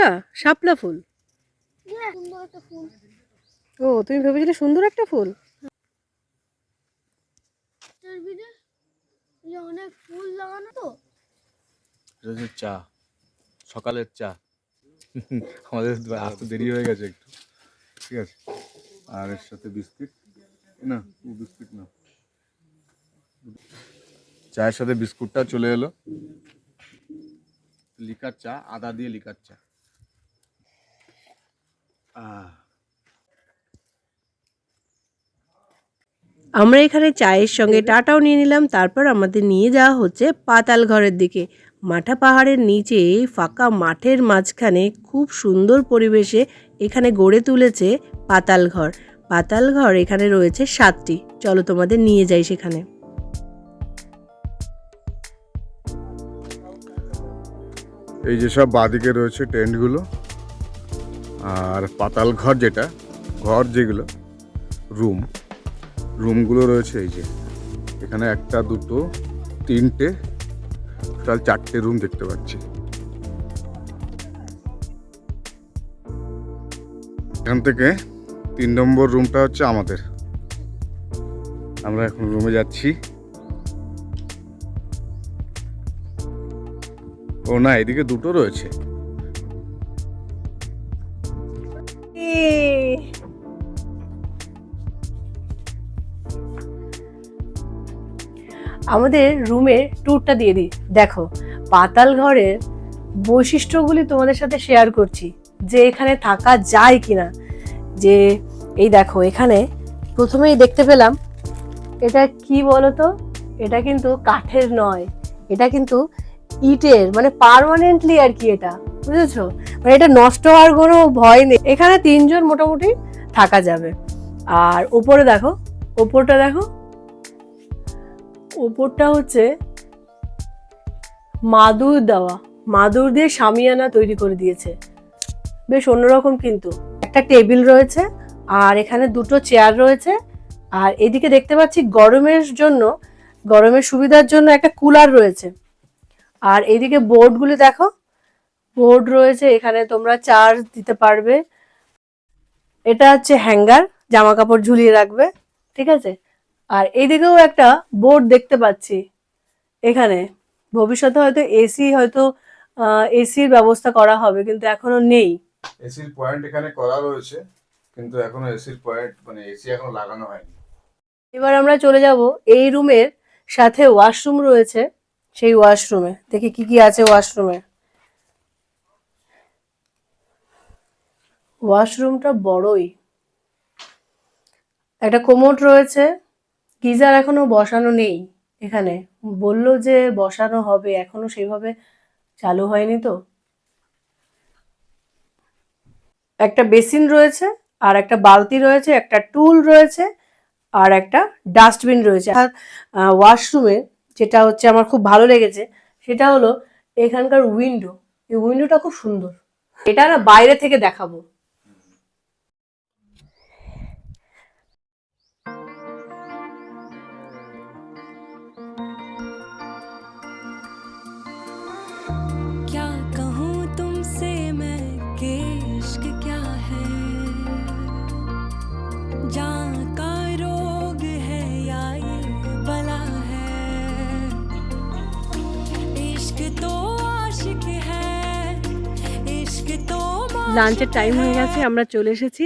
ফুলটা? শাপলা ফুল? ও, তুমি ভেবেছিলে সুন্দর একটা ফুল? অনেক ফুল লাগানো তো। এটা চা, সকালের চা। আমাদের আসতে দেরি হয়ে গেছে একটু, ঠিক আছে। আর এর সাথে বিস্কিট না, বিস্কিট না, চায়ের সাথে বিস্কুটটা চলে এলো। লিকার চা, আদা দিয়ে লিকার চা। আমরা এখানে চায়ের সঙ্গে টাটাও নিয়ে নিলাম। তারপর আমাদের নিয়ে যাওয়া হচ্ছে পাতাল ঘরের দিকে। মাঠা পাহাড়ের নিচে ফাঁকা মাঠের মাঝখানে খুব সুন্দর পরিবেশে এখানে গড়ে তুলেছে পাতাল ঘর। পাতাল ঘর এখানে রয়েছে 7টি। চলো তোমাদের নিয়ে যাই সেখানে। এই যে সব বাঁদিকে রয়েছে টেন্টগুলো, আর পাতাল ঘর যেটা, ঘর যেগুলো রুমগুলো রয়েছে এই যে এখানে 1, 2, 3টে, টোটাল 4টে রুম দেখতে পাচ্ছি। এখান থেকে 3 নম্বর রুমটা হচ্ছে আমাদের। আমরা এখন রুমে যাচ্ছি। ও না, এদিকে 2টো রয়েছে। আমাদের রুমের ট্যুরটা দিয়ে দিই। দেখো, পাতাল ঘরের বৈশিষ্ট্যগুলি তোমাদের সাথে শেয়ার করছি, যে এখানে থাকা যায় কিনা। যে এই দেখো, এখানে প্রথমেই দেখতে পেলাম, এটা কি বলতো, এটা কিন্তু কাঠের নয়, এটা কিন্তু ইটের, মানে পার্মানেন্টলি আর কি, এটা বুঝেছো, মানে এটা নষ্ট হওয়ার কোনো ভয় নেই। এখানে 3 জন মোটামুটি থাকা যাবে। আর উপরে দেখো, উপরটা দেখো, উপরটা হচ্ছে মাদুর দেওয়া, মাদুর দিয়ে শামিয়ানা তৈরি করে দিয়েছে, বেশ অন্যরকম। কিন্তু একটা টেবিল রয়েছে, আর এখানে 2টো চেয়ার রয়েছে। আর এদিকে দেখতে পাচ্ছি গরমের জন্য, গরমের সুবিধার জন্য একটা কুলার রয়েছে। আর এদিকে বোর্ডগুলি দেখো, বোর্ড রয়েছে, এখানে তোমরা চার্জ দিতে পারবে। এটা হচ্ছে হ্যাঙ্গার, জামা কাপড় ঝুলিয়ে রাখবে, ঠিক আছে। আর এইদিকেও একটা বোর্ড দেখতে পাচ্ছি। এখানে ভবিষ্যতে হয়তো এসির ব্যবস্থা করা হবে, কিন্তু এখনো নেই। এসির পয়েন্ট এখানে করা রয়েছে, কিন্তু এখনো এসির পয়েন্ট, মানে এসি এখনো লাগানো হয়নি। এবার আমরা চলে যাব এই রুমের সাথে ওয়াশরুম রয়েছে, সেই ওয়াশরুমে দেখি কি কি আছে ওয়াশরুমে। ওয়াশরুমটা বড়ই, একটা কোমোড রয়েছে। গিজার এখনো বসানো নেই এখানে, বললো যে বসানো হবে, এখনো সেভাবে চালু হয়নি তো। একটা বেসিন রয়েছে, আর একটা বালতি রয়েছে, একটা টুল রয়েছে, আর একটা ডাস্টবিন রয়েছে। আর ওয়াশরুমে যেটা হচ্ছে আমার খুব ভালো লেগেছে, সেটা হলো এখানকার উইন্ডো। এই উইন্ডোটা খুব সুন্দর। এটা না বাইরে থেকে দেখাবো। क्या कहूँ तुमसे मैं कि इश्क क्या है, जान का रोग है या ये बला है, इश्क तो आशिक है, इश्क तो লাঞ্চের টাইম হয়ে গেছে, আমরা চলে এসেছি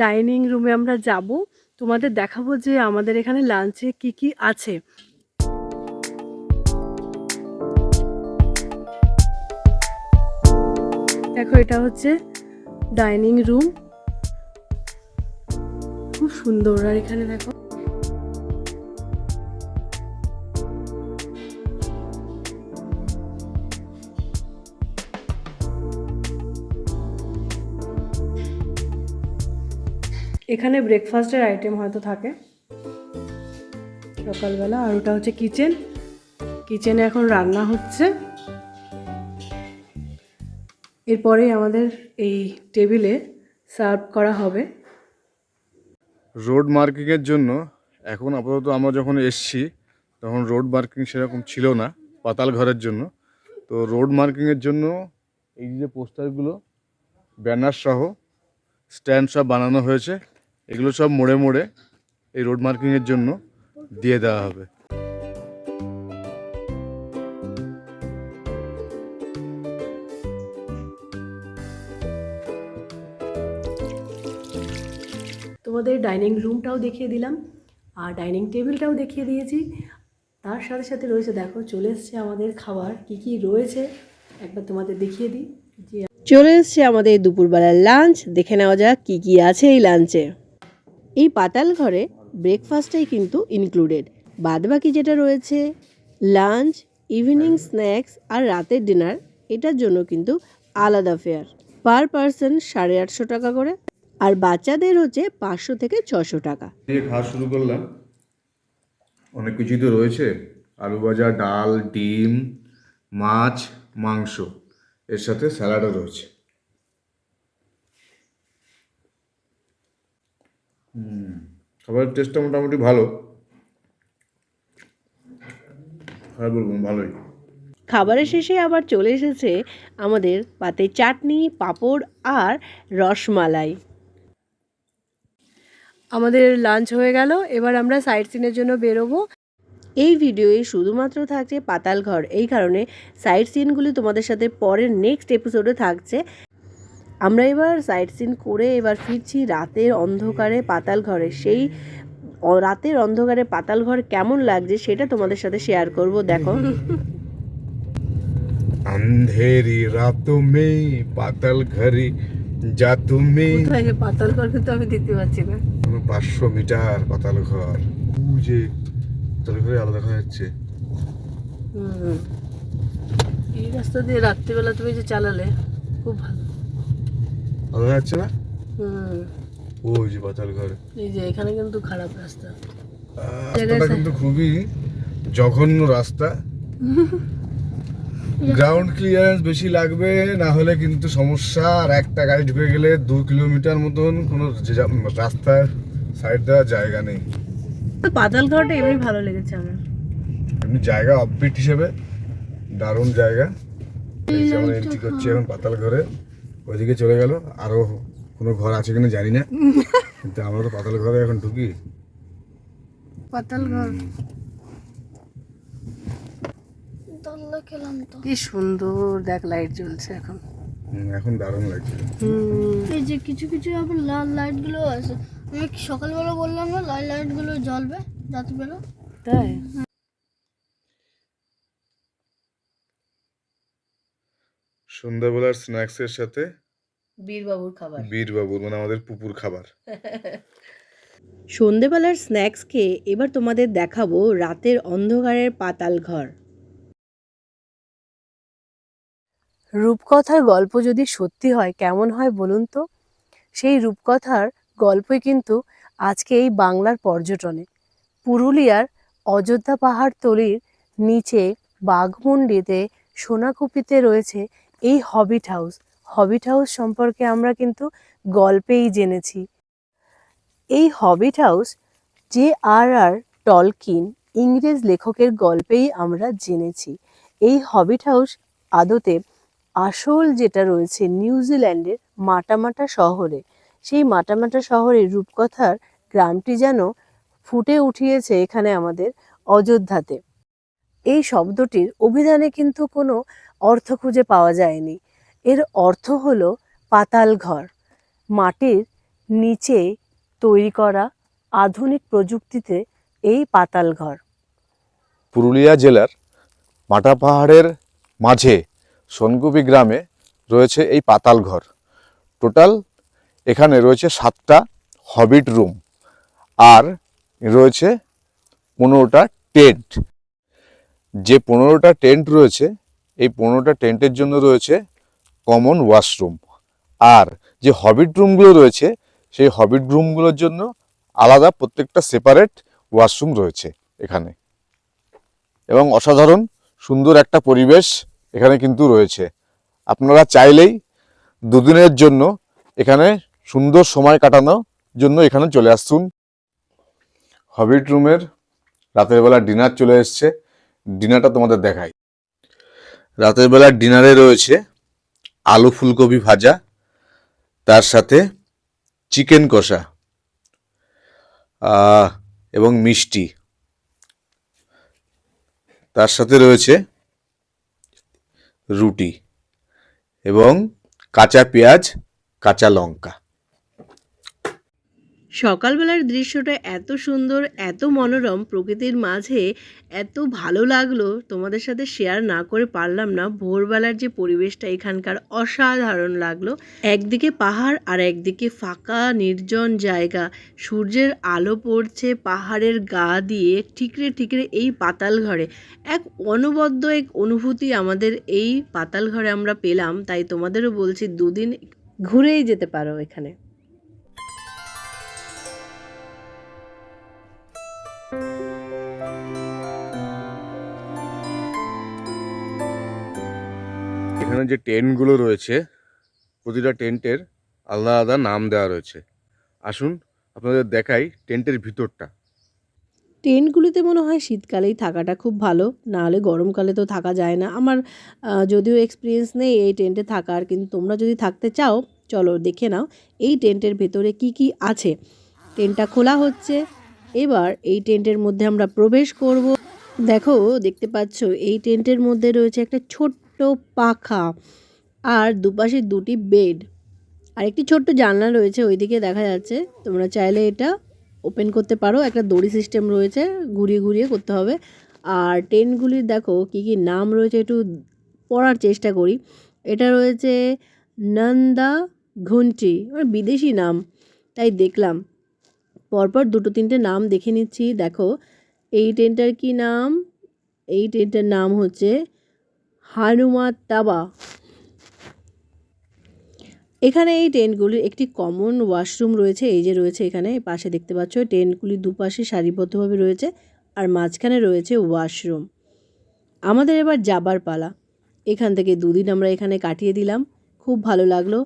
ডাইনিং রুমে। আমরা যাব, তোমাদের দেখাবো যে আমাদের এখানে লাঞ্চে কি কি আছে। দেখো, এটা হচ্ছে ডাইনিং রুম, খুব সুন্দর। আর এখানে দেখো, এখানে ব্রেকফাস্টের আইটেম হয়তো থাকে সকালবেলা। আর ওটা হচ্ছে কিচেন, কিচেনে এখন রান্না হচ্ছে। এরপরে আমাদের এই টেবিলে সার্ভ করা হবে। রোড মার্কিংয়ের জন্য এখন আপাতত আমরা যখন এসছি তখন রোড মার্কিং সেরকম ছিল না পাতাল ঘরের জন্য। তো রোড মার্কিংয়ের জন্য এই যে পোস্টারগুলো ব্যানার সহ স্ট্যান্ড সব বানানো হয়েছে, এগুলো সব মোড়ে মোড়ে এই রোড মার্কিংয়ের জন্য দিয়ে দেওয়া হবে। তোমাদের ডাইনিং রুমটাও দেখিয়ে দিলাম আর ডাইনিং টেবিলটাও দেখিয়ে দিয়েছি। তার সাথে সাথে রয়েছে, দেখো চলে এসছে আমাদের খাবার কি কি রয়েছে একবার তোমাদের দেখিয়ে দিই। চলে এসছে আমাদের দুপুরবেলার লাঞ্চ, দেখে নেওয়া যাক কি কি আছে এই লাঞ্চে। এই পাতাল ঘরে ব্রেকফাস্টটাই কিন্তু ইনক্লুডেড, বাদবাকি যেটা রয়েছে লাঞ্চ, ইভিনিং স্ন্যাক্স আর রাতের ডিনার, এটার জন্য কিন্তু আলাদা ফেয়ার। পার পারসন 850 টাকা করে, আর বাচ্চাদের হচ্ছে 500 থেকে 600 টাকা। দিয়ে খাওয়া শুরু করলাম। অনেক কিছুই তো রয়েছে, আলু ভাজা, ডাল, ডিম, মাছ, মাংস, এর সাথে স্যালাডও রয়েছে। খাবারের টেস্টটা মোটামুটি ভালো, আর বলবো ভালোই। খাবারের শেষে আবার চলে এসেছে আমাদের পাতে চাটনি, পাঁপড় আর রসমালাই। আমাদের লাঞ্চ হয়ে গেল, এবার আমরা সাইট সিনের জন্য বেরোবো। এই ভিডিওয়ে শুধুমাত্র থাকছে পাতাল ঘর, এই কারণে সাইট সিনগুলি তোমাদের সাথে পরের নেক্সট এপিসোডে থাকছে। আমরা এবার সাইট সিন করে এবার ফিরছি রাতের অন্ধকারে পাতাল ঘরে। সেই রাতের অন্ধকারে পাতাল ঘর কেমন লাগছে সেটা তোমাদের সাথে শেয়ার করব। দেখো, अंधेरी रातों में पाताल घरे जा तुम्हें। পাতাল ঘর কিন্তু আমি দেখতে পাচ্ছি না। 500 মিটার পাতাল ঘর, যে পাতাল ঘরে আলো দেখা যাচ্ছে। এই রাস্তা দিয়ে রাত্রিবেলা তুমি যে চালালে খুব ভালো আলো দেখা যাচ্ছে না? ওই যে পাতাল ঘর, এই যে এখানে কিন্তু খারাপ রাস্তা, রাস্তাটা কিন্তু খুবই জঘন্য রাস্তা। গ্রাউন্ড ক্লিয়ারেন্স বেশি লাগবে, না হলে কিন্তু সমস্যা। আর একটা গাড়ি ঢুকে গেলে 2 কিলোমিটার মতন কোনো রাস্তার সাইড দেওয়ার জায়গা নেই। পাতাল ঘরটা এমনি ভালো লেগেছে আমার, এমনি জায়গা অফবিট হিসেবে দারুণ জায়গা। এই যে আমরা এন্ট্রি করছি এখন পাতাল ঘরে, ওইদিকে চলে গেল। আরো কোনো ঘর আছে কিনা জানি না, কিন্তু আমরা তো পাতাল ঘরে এখন ঢুকি। পাতাল ঘর দোলনা খেলাম তো। কি সুন্দর, দেখ লাইট জ্বলছে এখন। এখন দারুণ লাগছে। এই যে কিছু কিছু আবার লাল লাইট গুলো আছে, আমি সকালবেলা বললাম না লাল লাইট গুলো জ্বলবে রাত্রিবেলা, তাই সন্ধ্যাবেলার স্ন্যাক্স এর সাথে বীরবাবুর খাবার, বীরবাবুর মানে আমাদের পুপুর খাবার। সন্ধেবেলার স্ন্যাক্স খেয়ে এবার তোমাদের দেখাবো রাতের অন্ধকারের পাতাল ঘর। রূপকথার গল্প যদি সত্যি হয় কেমন হয় বলুন তো? সেই রূপকথার গল্পই কিন্তু আজকে এই বাংলার পর্যটনে। পুরুলিয়ার অযোধ্যা পাহাড়তলির নিচে বাঘমুন্ডিতে সোনাকুপিতে রয়েছে এই হবিট হাউস। হবিট হাউস সম্পর্কে আমরা কিন্তু গল্পেই জেনেছি। এই হবিট হাউস J.R.R. টলকিন ইংরেজ লেখকের গল্পেই আমরা জেনেছি। এই হবিট হাউস আদতে আসল যেটা রয়েছে নিউজিল্যান্ডের মাটামাটা শহরে। সেই মাটামাটা শহরের রূপকথার গ্রামটি যেন ফুটে উঠিয়েছে এখানে আমাদের অযোধ্যাতে। এই শব্দটির অভিধানে কিন্তু কোনো অর্থ খুঁজে পাওয়া যায়নি। এর অর্থ হলো পাতাল ঘর, মাটির নিচে তৈরি করা আধুনিক প্রযুক্তিতে এই পাতাল ঘর। পুরুলিয়া জেলার মাটা পাহাড়ের মাঝে সোনকুপি গ্রামে রয়েছে এই পাতাল ঘর। টোটাল এখানে রয়েছে 7টা হবিট রুম আর রয়েছে 15টা টেন্ট। যে 15টা টেন্ট রয়েছে, এই 15টা টেন্টের জন্য রয়েছে কমন ওয়াশরুম। আর যে হবিট রুমগুলো রয়েছে, সেই হবিট রুমগুলোর জন্য আলাদা প্রত্যেকটা সেপারেট ওয়াশরুম রয়েছে এখানে। এবং অসাধারণ সুন্দর একটা পরিবেশ এখানে কিন্তু রয়েছে। আপনারা চাইলেই দুদিনের জন্য এখানে সুন্দর সময় কাটানোর জন্য এখানে চলে আসুন। হবিট রুমের রাতের বেলা ডিনার চলে এসছে, ডিনারটা তোমাদের দেখাই। রাতের বেলা ডিনারে রয়েছে আলু ফুলকপি ভাজা, তার সাথে চিকেন কষা এবং মিষ্টি, তার সাথে রয়েছে রুটি এবং কাঁচা পেঁয়াজ, কাঁচা লঙ্কা। সকালবেলার দৃশ্যটা এত সুন্দর, এত মনোরম, প্রকৃতির মাঝে এত ভালো লাগলো, তোমাদের সাথে শেয়ার না করে পারলাম না। ভোরবেলার যে পরিবেশটা এখানকার অসাধারণ লাগলো। একদিকে পাহাড় আর একদিকে ফাঁকা নির্জন জায়গা, সূর্যের আলো পড়ছে পাহাড়ের গা দিয়ে ঠিকরে ঠিকরে এই পাতাল ঘরে। এক অনবদ্য এক অনুভূতি আমাদের এই পাতাল ঘরে আমরা পেলাম। তাই তোমাদেরও বলছি, দুদিন ঘুরেই যেতে পারো এখানে। এখানে যে টেন্টগুলো রয়েছে, প্রতিটা টেন্টের আলাদা আলাদা নাম দেওয়া রয়েছে। আসুন আপনাদের দেখাই টেন্টের ভিতরটা। টেন্টগুলিতে মনে হয় শীতকালেই থাকাটা খুব ভালো, না হলে গরমকালে তো থাকা যায় না। আমার যদিও এক্সপিরিয়েন্স নেই এই টেন্টে থাকার, কিন্তু তোমরা যদি থাকতে চাও চলো দেখে নাও এই টেন্টের ভেতরে কি কি আছে। টেন্টটা খোলা হচ্ছে, এবার এই টেন্টের মধ্যে আমরা প্রবেশ করব। দেখো, দেখতে পাচ্ছ এই টেন্টের মধ্যে রয়েছে একটা ছোট্ট পাখা, আর দুপাশে দুটি বেড, আর একটি ছোট্ট জানলা রয়েছে ওইদিকে দেখা যাচ্ছে। তোমরা চাইলে এটা ওপেন করতে পারো, একটা দড়ি সিস্টেম রয়েছে, ঘুরিয়ে ঘুরিয়ে করতে হবে। আর টেন্টগুলির দেখো কি কি নাম রয়েছে, একটু পড়ার চেষ্টা করি। এটা রয়েছে নন্দা ঘুন্টি, মানে বিদেশি নাম, তাই দেখলাম পরপর দুটো তিনটে নাম দেখে নিচ্ছি। দেখো এই টেন্টটার কি নাম, এই টেন্টটার নাম হচ্ছে হানুমাত তাবা। এখানে এই টেন্টগুলির একটি কমন ওয়াশরুম রয়েছে, এই যে রয়েছে এখানে পাশে দেখতে পাচ্ছ। টেন্টগুলি দুপাশে সারিবদ্ধভাবে রয়েছে আর মাঝখানে রয়েছে ওয়াশরুম। আমাদের এবার যাবার পালা। এখান থেকে দুদিন আমরা এখানে কাটিয়ে দিলাম, খুব ভালো লাগলো।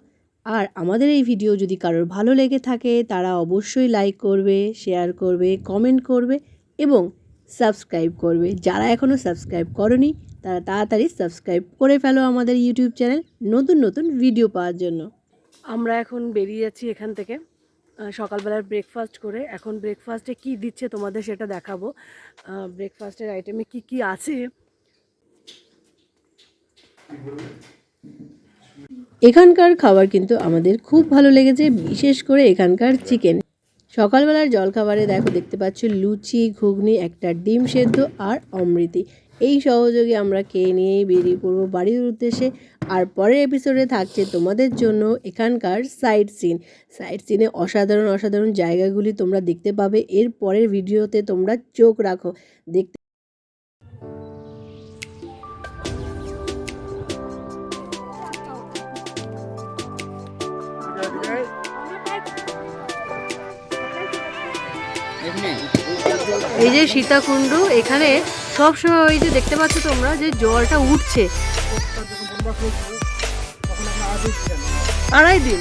আর আমাদের এই ভিডিও যদি কারোর ভালো লেগে থাকে তারা অবশ্যই লাইক করবে, শেয়ার করবে, কমেন্ট করবে এবং সাবস্ক্রাইব করবে। যারা এখনও সাবস্ক্রাইব করনি তারা তাড়াতাড়ি সাবস্ক্রাইব করে ফেলো আমাদের ইউটিউব চ্যানেল, নতুন নতুন ভিডিও পাওয়ার জন্য। আমরা এখন বেরিয়ে যাচ্ছি এখান থেকে সকালবেলার ব্রেকফাস্ট করে। এখন ব্রেকফাস্টে কি দিচ্ছে তোমাদের সেটা দেখাবো। ব্রেকফাস্টের আইটেমে কি কি আছে। এখানকার খাবার কিন্তু আমাদের খুব ভালো লেগেছে, বিশেষ করে এখানকার চিকেন। সকালবেলার জলখাবারে দেখো, দেখতে পাচ্ছ লুচি, ঘুগনি, একটা ডিম সেদ্ধ আর অমৃতি। এই সহযোগে আমরা খেয়ে নিয়েই বেরিয়ে পড়বো বাড়ির উদ্দেশ্যে। আর পরের এপিসোডে থাকছে তোমাদের জন্য এখানকার সাইট সিনে অসাধারণ অসাধারণ জায়গাগুলি তোমরা দেখতে পাবে। এর পরের ভিডিওতে তোমরা চোখ রাখো দেখতে। এই যে সীতাকুণ্ড, এখানে সবসময় ওই যে দেখতে পাচ্ছ তোমরা যে জলটা উঠছে। 2.5 দিন।